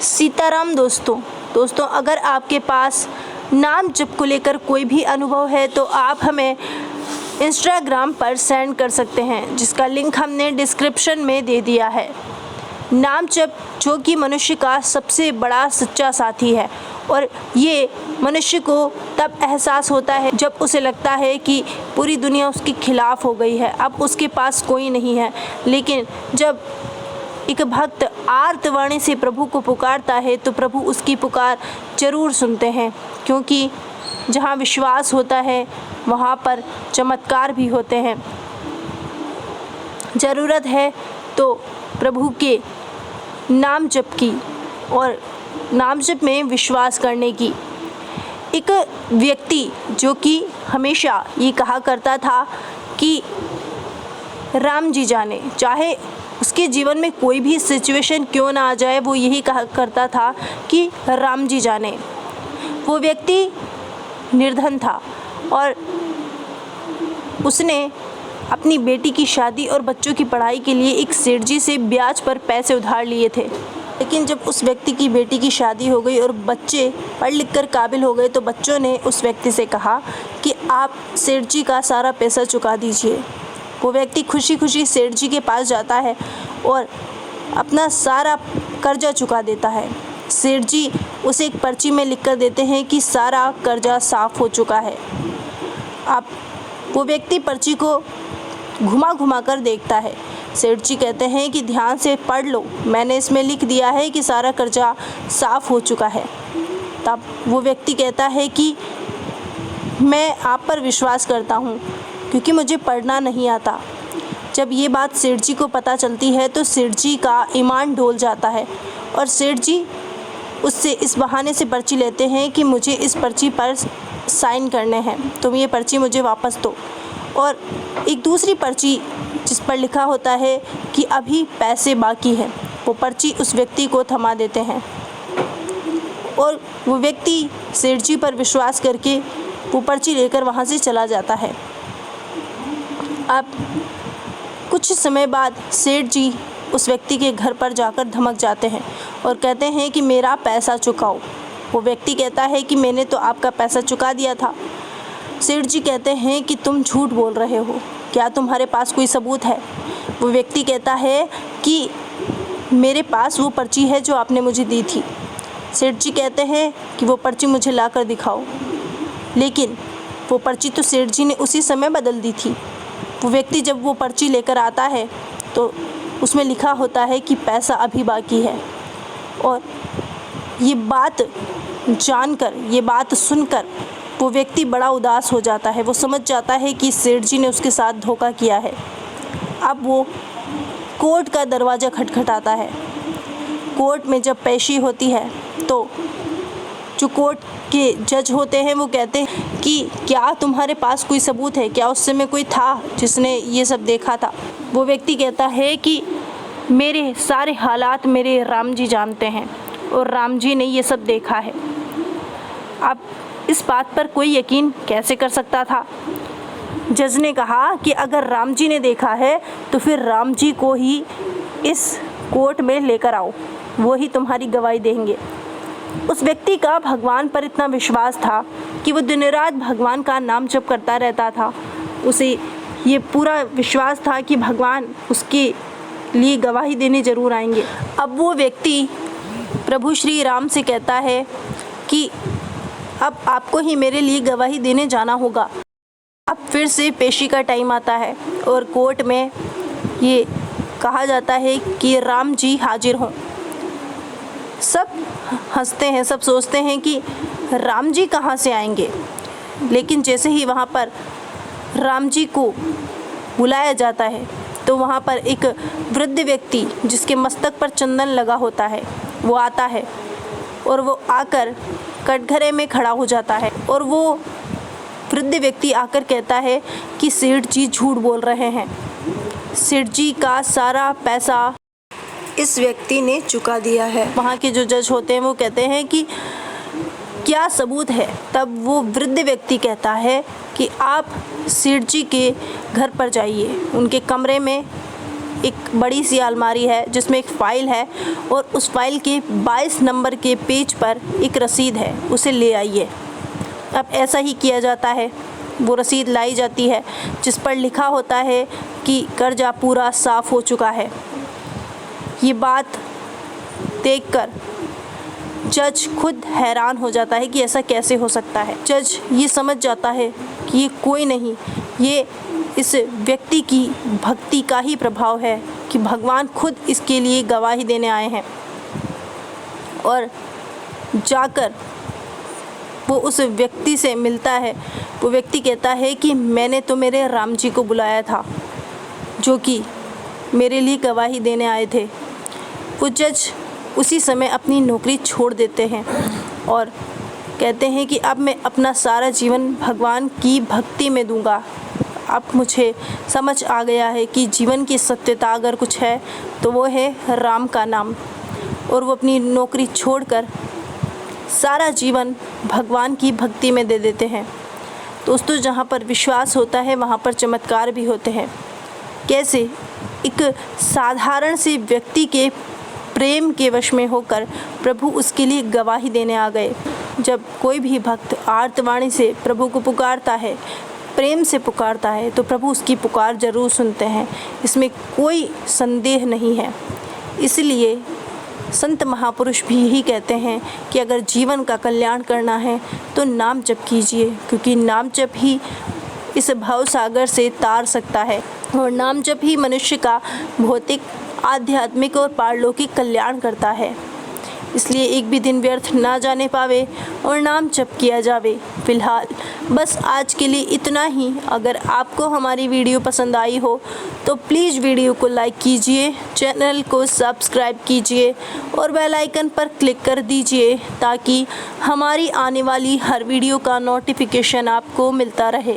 सीताराम दोस्तों अगर आपके पास नाम जप को लेकर कोई भी अनुभव है तो आप हमें इंस्टाग्राम पर सेंड कर सकते हैं, जिसका लिंक हमने डिस्क्रिप्शन में दे दिया है। नाम जप जो कि मनुष्य का सबसे बड़ा सच्चा साथी है, और ये मनुष्य को तब एहसास होता है जब उसे लगता है कि पूरी दुनिया उसके खिलाफ हो गई है, अब उसके पास कोई नहीं है। लेकिन जब एक भक्त आर्तवाणी से प्रभु को पुकारता है तो प्रभु उसकी पुकार जरूर सुनते हैं, क्योंकि जहाँ विश्वास होता है वहाँ पर चमत्कार भी होते हैं। ज़रूरत है तो प्रभु के नाम जप की और नाम जप में विश्वास करने की। एक व्यक्ति जो कि हमेशा ये कहा करता था कि राम जी जाने, चाहे उसके जीवन में कोई भी सिचुएशन क्यों ना आ जाए, वो यही कहा करता था कि राम जी जाने। वो व्यक्ति निर्धन था और उसने अपनी बेटी की शादी और बच्चों की पढ़ाई के लिए एक सेठ जी से ब्याज पर पैसे उधार लिए थे। लेकिन जब उस व्यक्ति की बेटी की शादी हो गई और बच्चे पढ़ लिख कर काबिल हो गए तो बच्चों ने उस व्यक्ति से कहा कि आप सेठ जी का सारा पैसा चुका दीजिए। वो व्यक्ति खुशी खुशी सेठ जी के पास जाता है और अपना सारा कर्जा चुका देता है। सेठ जी उसे एक पर्ची में लिख कर देते हैं कि सारा कर्जा साफ़ हो चुका है। अब वो व्यक्ति पर्ची को घुमा घुमा कर देखता है। सेठ जी कहते हैं कि ध्यान से पढ़ लो, मैंने इसमें लिख दिया है कि सारा कर्जा साफ़ हो चुका है। तब वो व्यक्ति कहता है कि मैं आप पर विश्वास करता हूँ क्योंकि मुझे पढ़ना नहीं आता। जब ये बात सेठ जी को पता चलती है तो सेठ जी का ईमान डोल जाता है और सेठ जी उससे इस बहाने से पर्ची लेते हैं कि मुझे इस पर्ची पर साइन करने हैं, तुम ये पर्ची मुझे वापस दो। और एक दूसरी पर्ची जिस पर लिखा होता है कि अभी पैसे बाकी हैं, वो पर्ची उस व्यक्ति को थमा देते हैं और वो व्यक्ति सेठ जी पर विश्वास करके वो पर्ची लेकर वहाँ से चला जाता है। अब कुछ समय बाद सेठ जी उस व्यक्ति के घर पर जाकर धमक जाते हैं और कहते हैं कि मेरा पैसा चुकाओ। वो व्यक्ति कहता है कि मैंने तो आपका पैसा चुका दिया था। सेठ जी कहते हैं कि तुम झूठ बोल रहे हो, क्या तुम्हारे पास कोई सबूत है? वो व्यक्ति कहता है कि मेरे पास वो पर्ची है जो आपने मुझे दी थी। सेठ जी कहते हैं कि वो पर्ची मुझे ला कर दिखाओ, लेकिन वो पर्ची तो सेठ जी ने उसी समय बदल दी थी। वो व्यक्ति जब वो पर्ची लेकर आता है तो उसमें लिखा होता है कि पैसा अभी बाकी है। और ये बात जानकर, ये बात सुनकर वो व्यक्ति बड़ा उदास हो जाता है। वो समझ जाता है कि सेठ जी ने उसके साथ धोखा किया है। अब वो कोर्ट का दरवाज़ा खटखटाता है। कोर्ट में जब पेशी होती है तो जो कोर्ट के जज होते हैं वो कहते हैं कि क्या तुम्हारे पास कोई सबूत है, क्या उस समय कोई था जिसने ये सब देखा था? वो व्यक्ति कहता है कि मेरे सारे हालात मेरे राम जी जानते हैं और राम जी ने ये सब देखा है। अब इस बात पर कोई यकीन कैसे कर सकता था? जज ने कहा कि अगर राम जी ने देखा है तो फिर राम जी को ही इस कोर्ट में लेकर आओ, वो ही तुम्हारी गवाही देंगे। उस व्यक्ति का भगवान पर इतना विश्वास था कि वो दिन रात भगवान का नाम जप करता रहता था। उसे ये पूरा विश्वास था कि भगवान उसके लिए गवाही देने ज़रूर आएंगे। अब वो व्यक्ति प्रभु श्री राम से कहता है कि अब आपको ही मेरे लिए गवाही देने जाना होगा। अब फिर से पेशी का टाइम आता है और कोर्ट में ये कहा जाता है कि राम जी हाजिर हों। सब हंसते हैं, सब सोचते हैं कि राम जी कहाँ से आएंगे। लेकिन जैसे ही वहाँ पर राम जी को बुलाया जाता है तो वहाँ पर एक वृद्ध व्यक्ति जिसके मस्तक पर चंदन लगा होता है वो आता है और वो आकर कटघरे में खड़ा हो जाता है। और वो वृद्ध व्यक्ति आकर कहता है कि सेठ जी झूठ बोल रहे हैं, सेठ जी का सारा पैसा इस व्यक्ति ने चुका दिया है। वहाँ के जो जज होते हैं वो कहते हैं कि क्या सबूत है? तब वो वृद्ध व्यक्ति कहता है कि आप सेठ जी के घर पर जाइए, उनके कमरे में एक बड़ी सी अलमारी है जिसमें एक फ़ाइल है और उस फाइल के 22 नंबर के पेज पर एक रसीद है, उसे ले आइए। अब ऐसा ही किया जाता है। वो रसीद लाई जाती है जिस पर लिखा होता है कि कर्जा पूरा साफ़ हो चुका है। ये बात देखकर जज खुद हैरान हो जाता है कि ऐसा कैसे हो सकता है। जज ये समझ जाता है कि ये कोई नहीं, ये इस व्यक्ति की भक्ति का ही प्रभाव है कि भगवान खुद इसके लिए गवाही देने आए हैं। और जाकर वो उस व्यक्ति से मिलता है। वो व्यक्ति कहता है कि मैंने तो मेरे राम जी को बुलाया था जो कि मेरे लिए गवाही देने आए थे। वो जज उसी समय अपनी नौकरी छोड़ देते हैं और कहते हैं कि अब मैं अपना सारा जीवन भगवान की भक्ति में दूंगा। अब मुझे समझ आ गया है कि जीवन की सत्यता अगर कुछ है तो वो है राम का नाम। और वो अपनी नौकरी छोड़कर सारा जीवन भगवान की भक्ति में दे देते हैं। दोस्तों, जहाँ पर विश्वास होता है वहाँ पर चमत्कार भी होते हैं। कैसे एक साधारण से व्यक्ति के प्रेम के वश में होकर प्रभु उसके लिए गवाही देने आ गए। जब कोई भी भक्त आर्तवाणी से प्रभु को पुकारता है, प्रेम से पुकारता है, तो प्रभु उसकी पुकार ज़रूर सुनते हैं, इसमें कोई संदेह नहीं है। इसलिए संत महापुरुष भी यही कहते हैं कि अगर जीवन का कल्याण करना है तो नाम जप कीजिए, क्योंकि नाम जप ही इस भव सागर से तार सकता है और नाम जप ही मनुष्य का भौतिक, आध्यात्मिक और पारलौकिक कल्याण करता है। इसलिए एक भी दिन व्यर्थ ना जाने पावे और नाम जप किया जावे। फिलहाल बस आज के लिए इतना ही। अगर आपको हमारी वीडियो पसंद आई हो तो प्लीज़ वीडियो को लाइक कीजिए, चैनल को सब्सक्राइब कीजिए और बेल आइकन पर क्लिक कर दीजिए ताकि हमारी आने वाली हर वीडियो का नोटिफिकेशन आपको मिलता रहे।